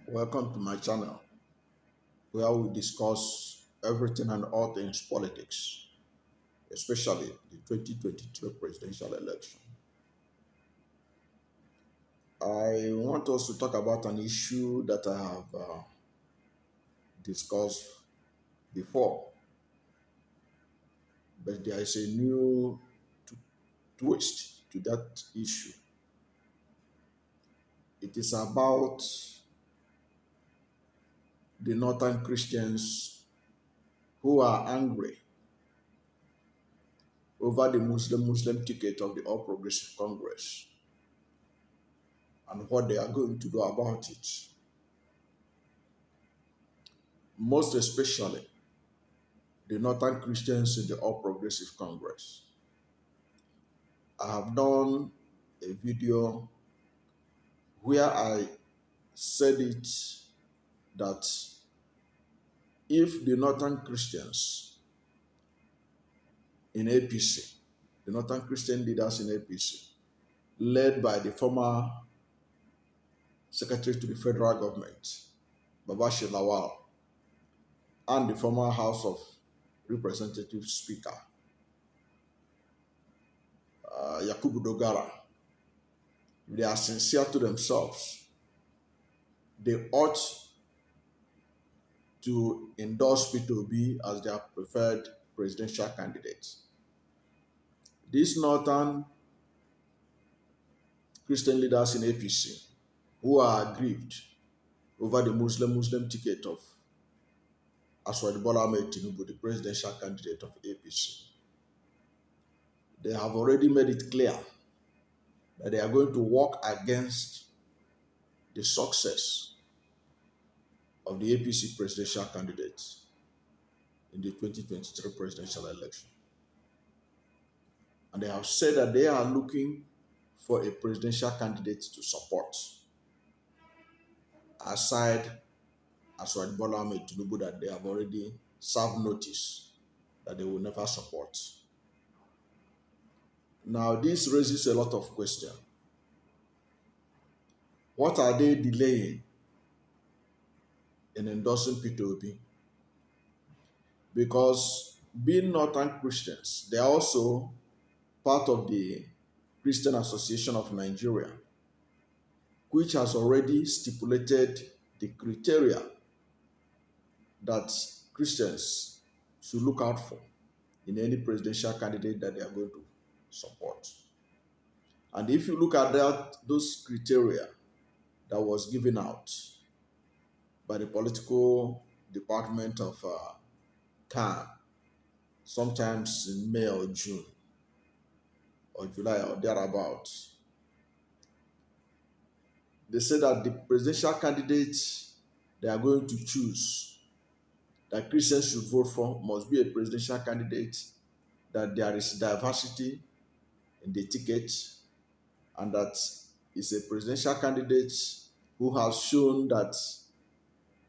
Welcome to my channel where we discuss everything and all things politics, especially the 2023 presidential election. I want us to talk about an issue that I have discussed before, but there is a new t- twist to that issue. It is about the northern Christians who are angry over the Muslim ticket of the All Progressive Congress and what they are going to do about it. Most especially the Northern Christians in the All Progressive Congress. I have done a video where I said it that if the Northern Christians in APC, the Northern Christian leaders in APC, led by the former Secretary to the Federal Government, Babachir Lawal, and the former House of Representatives Speaker, Yakubu Dogara, if they are sincere to themselves, they ought to endorse Peter Obi as their preferred presidential candidate. These northern Christian leaders in APC who are aggrieved over the Muslim ticket of Tinubu, the presidential candidate of APC, they have already made it clear that they are going to work against the success of the APC presidential candidate in the 2023 presidential election. And they have said that they are looking for a presidential candidate to support, aside Tinubu, that they have already served notice that they will never support. Now, this raises a lot of questions. What are they delaying in endorsing Peter Obi? Because being Northern Christians, they are also part of the Christian Association of Nigeria, which has already stipulated the criteria that Christians should look out for in any presidential candidate that they are going to support. And if you look at those criteria that was given out by the political department of CAN, sometimes in May or June or July or thereabouts, they say that the presidential candidates they are going to choose that Christians should vote for must be a presidential candidate that there is diversity in the ticket, and that is a presidential candidate who has shown that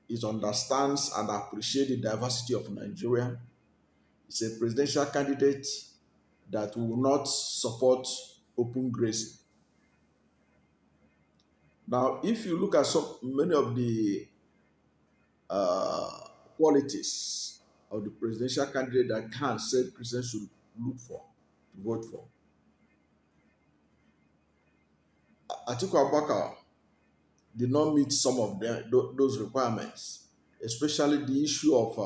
it understands and appreciates the diversity of Nigeria. It's a presidential candidate that will not support open grazing. Now, if you look at many of the uh, qualities of the presidential candidate that Khan said Christians should look for, to vote for, Atiku Abubakar did not meet some of those requirements, especially the issue of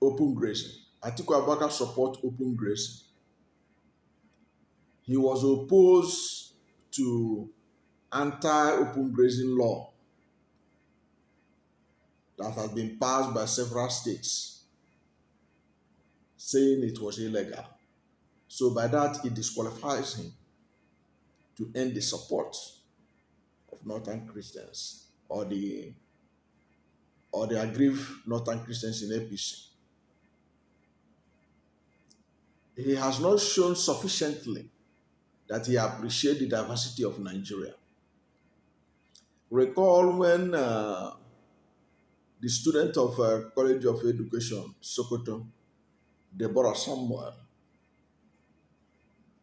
open grazing. Atiku Abubakar support open grazing. He was opposed to anti-open grazing law that has been passed by several states, saying it was illegal. So by that, it disqualifies him to end the support of Northern Christians or the aggrieved Northern Christians in APC. He has not shown sufficiently that he appreciates the diversity of Nigeria. Recall when the student of College of Education, Sokoto, Deborah Samuel,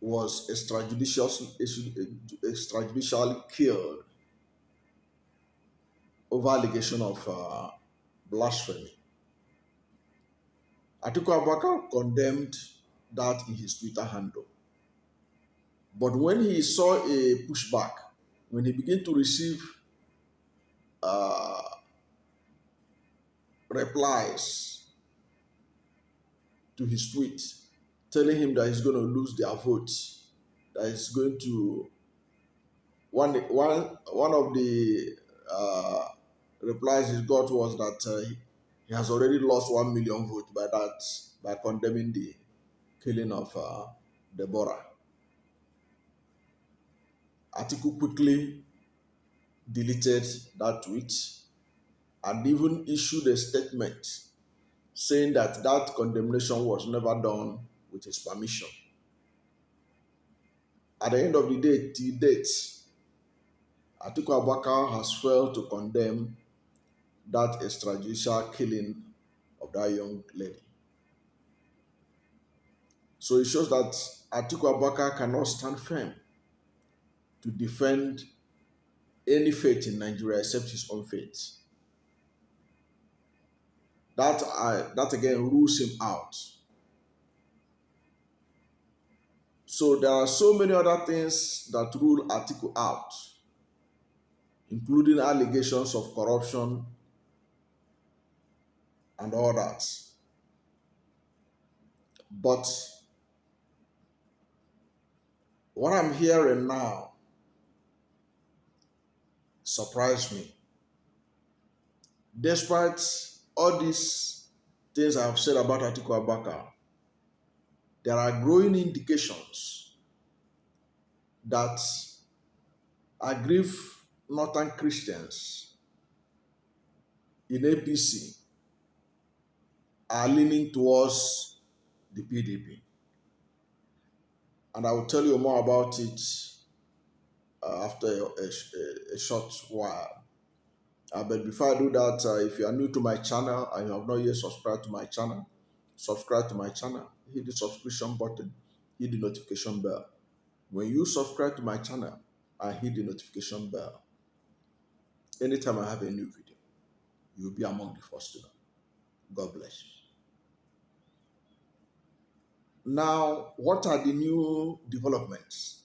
was extrajudicially killed over allegation of blasphemy. Atiku Abubakar condemned that in his Twitter handle. But when he saw a pushback, when he began to receive uh, replies to his tweet telling him that he's going to lose their votes, that he's going to one of the uh, replies he got was that he has already lost 1 million votes by condemning the killing of Deborah. Atiku quickly deleted that tweet and even issued a statement saying that that condemnation was never done with his permission. At the end of the day, till date, Atiku Abubakar has failed to condemn that extrajudicial killing of that young lady. So it shows that Atiku Abubakar cannot stand firm to defend any faith in Nigeria except his own faith. That again rules him out. So there are so many other things that rule Atiku out, including allegations of corruption and all that. But what I'm hearing now surprised me. Despite all these things I have said about Atiku Abubakar, there are growing indications that aggrieved northern Christians in APC are leaning towards the PDP. And I will tell you more about it after a short while. But before I do that, if you are new to my channel and you have not yet subscribed to my channel, subscribe to my channel. Hit the subscription button, hit the notification bell. When you subscribe to my channel and hit the notification bell, anytime I have a new video, you'll be among the first to know. God bless you. Now, what are the new developments?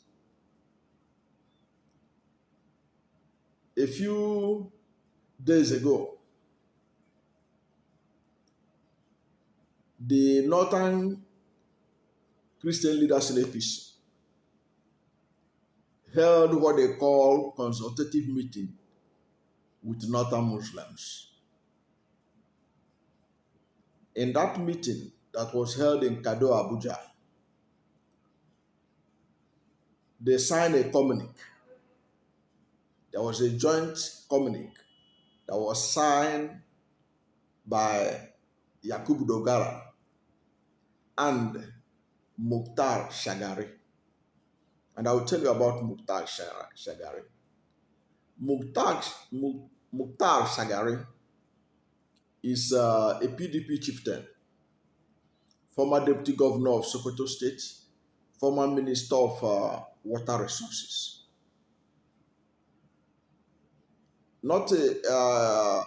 A few days ago, the northern Christian leaders in APC held what they call consultative meeting with northern Muslims. In that meeting that was held in Kado, Abuja, they signed a communique. There was a joint communique that was signed by Yakubu Dogara and Mukhtar Shagari. And I will tell you about Mukhtar Shagari. Mukhtar Shagari is a PDP chieftain, former deputy governor of Sokoto State, former minister of water resources. Not a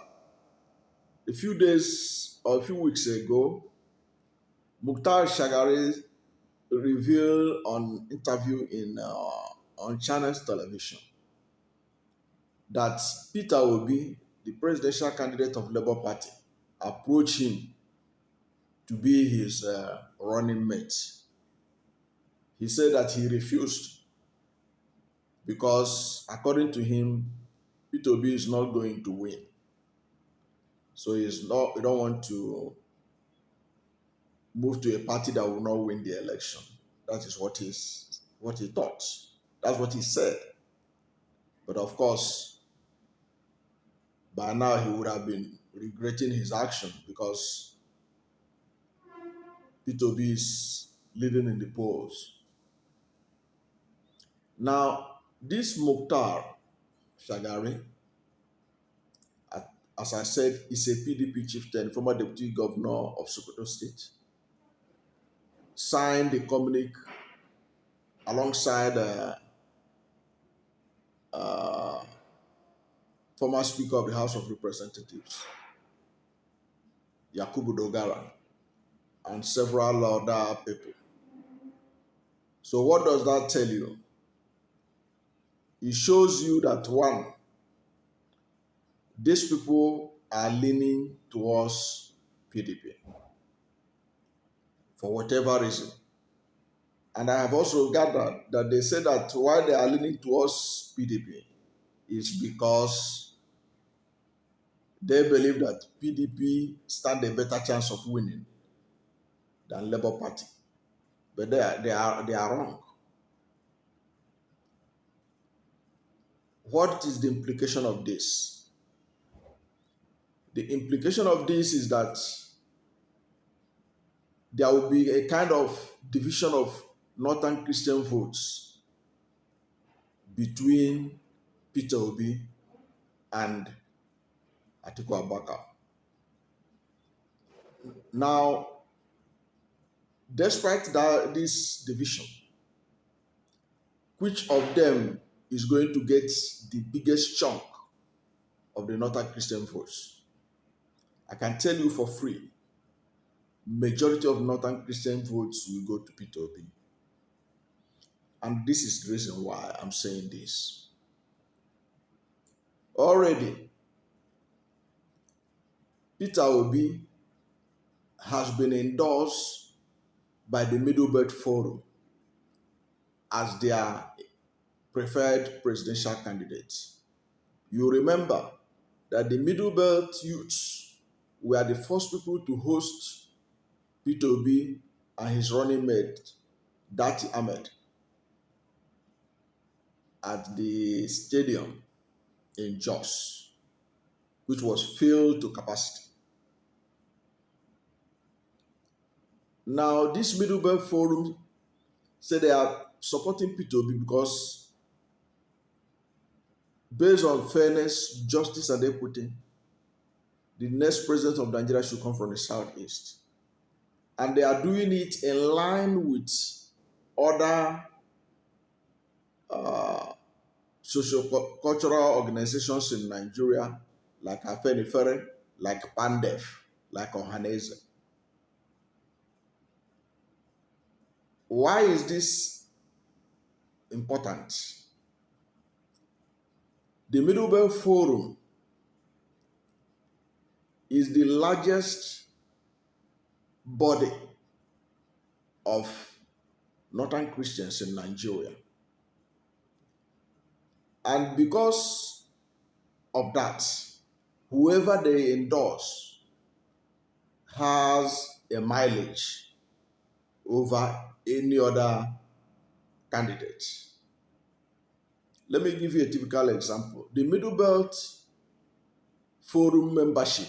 few days or a few weeks ago, Mukhtar Shagari revealed on interview on Channels Television that Peter Obi, the presidential candidate of Labour Party, approached him to be his running mate. He said that he refused because, according to him, Peter Obi is not going to win. So he don't want to move to a party that will not win the election. That is what he thought. That's what he said. But of course, by now he would have been regretting his action because Peter Obi is leading in the polls. Now, this Mukhtar Shagari, as I said, is a PDP chieftain, former deputy governor of Sokoto State, signed the communique alongside uh, former Speaker of the House of Representatives, Yakubu Dogara, and several other people. So, what does that tell you? It shows you that one, these people are leaning towards PDP for whatever reason. And I have also gathered that they say that why they are leaning towards PDP is because they believe that PDP stand a better chance of winning than Labour Party. But they are wrong. What is the implication of this? The implication of this is that there will be a kind of division of Northern Christian votes between Peter Obi and Atiku Abubakar. Now, despite this division, which of them is going to get the biggest chunk of the Northern Christian votes? I can tell you for free, majority of Northern Christian votes will go to Peter Obi. And this is the reason why I'm saying this. Already, Peter Obi has been endorsed by the Middle Belt Forum as their preferred presidential candidate. You remember that the Middle Belt youths were the first people to host Peter Obi and his running mate, Dati Ahmed, at the stadium in Jos, which was filled to capacity. Now, this Middle Belt Forum said they are supporting Peter Obi because, based on fairness, justice, and equity, the next president of Nigeria should come from the southeast. And they are doing it in line with other socio-cultural organizations in Nigeria, like Afenifere, like Pandef, like Ohaneze. Why is this important? The Middle Belt Forum is the largest body of Northern Christians in Nigeria. And because of that, whoever they endorse has a mileage over any other candidate. Let me give you a typical example. The Middle Belt Forum membership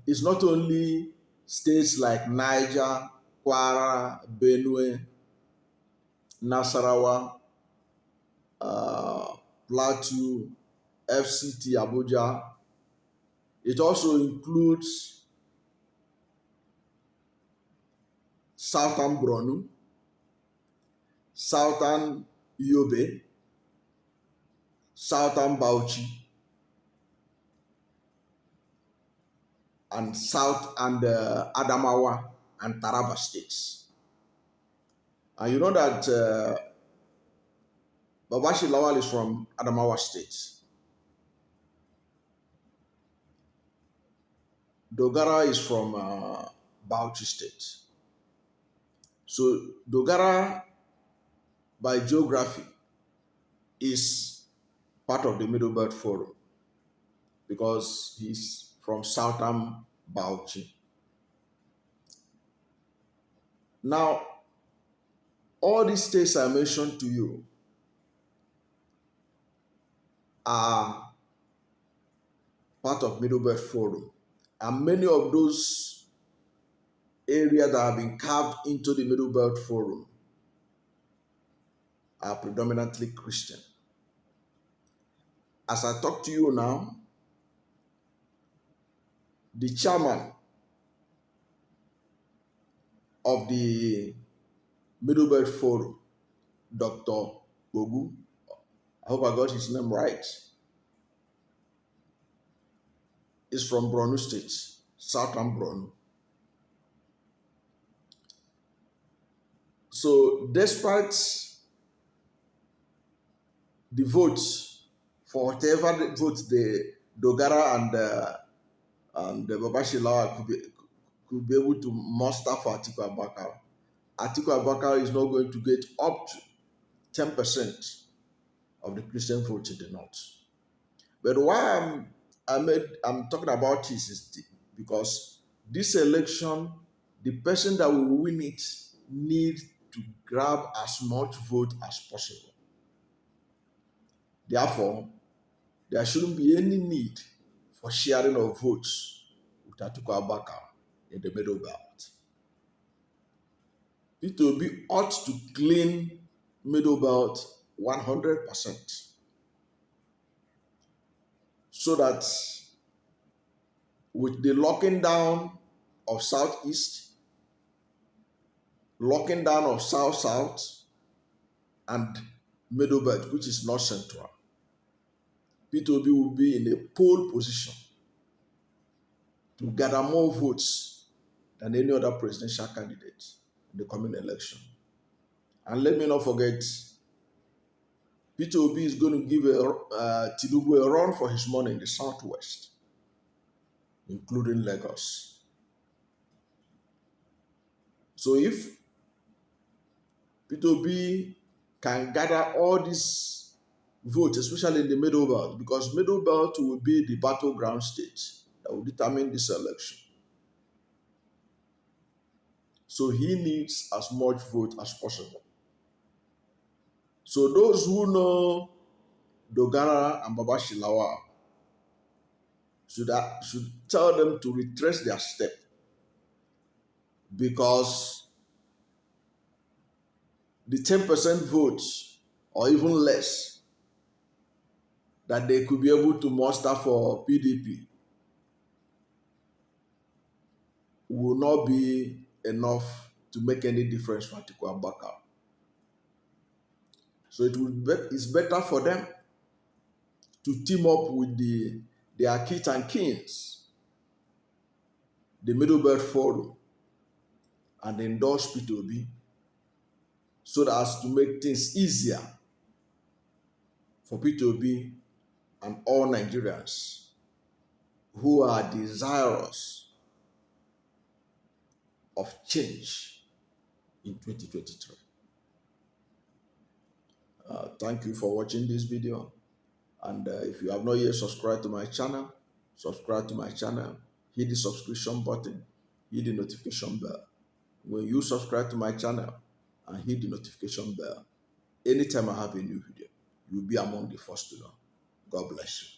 is not only states like Niger, Kwara, Benue, Nasarawa, Plateau, FCT, Abuja. It also includes Southern Borno, Southern Yobe, Southern Bauchi, and Adamawa and Taraba states. And you know that Babachir Lawal is from Adamawa state. Dogara is from Bauchi state. So Dogara, by geography, is part of the Middle Belt Forum because he's from Southern Bauchi. Now, all these states I mentioned to you are part of Middle Belt Forum, and many of those areas that have been carved into the Middle Belt Forum are predominantly Christian. As I talk to you now, the chairman of the Middlebelt Forum, Dr. Ogu. I hope I got his name right. Is from Borno State, Southern Borno. So, despite the votes for whatever the votes the Dogara and the Babachir Lawal could be able to muster for Atiku Abubakar, Atiku Abubakar is not going to get up to 10% of the Christian vote in the north. But why I'm talking about this is because this election, the person that will win it need to grab as much vote as possible. Therefore, there shouldn't be any need for sharing of votes with Atiku Abubakar in the middle belt. It will be ought to clean middle belt 100%, so that with the locking down of southeast, locking down of south and middle belt, which is north central, P2B will be in a pole position to gather more votes than any other presidential candidate in the coming election. And let me not forget, Peter Obi is going to give Tinubu a run for his money in the southwest, including Lagos. So if Peter Obi can gather all these votes, especially in the middle belt, because middle belt will be the battleground state that will determine this election. So he needs as much vote as possible. So those who know Dogara and Babachir should tell them to retrace their step, because the 10% votes or even less that they could be able to muster for PDP will not be enough to make any difference for Atiku Abubakar. So it's better for them to team up with their kith and kins, the Middle Belt Forum, and endorse Peter Obi, so as to make things easier for Peter Obi and all Nigerians who are desirous of change in 2023. Thank you for watching this video. And if you have not yet subscribed to my channel, subscribe to my channel, hit the subscription button, hit the notification bell. When you subscribe to my channel and hit the notification bell, anytime I have a new video, you'll be among the first to know. God bless you.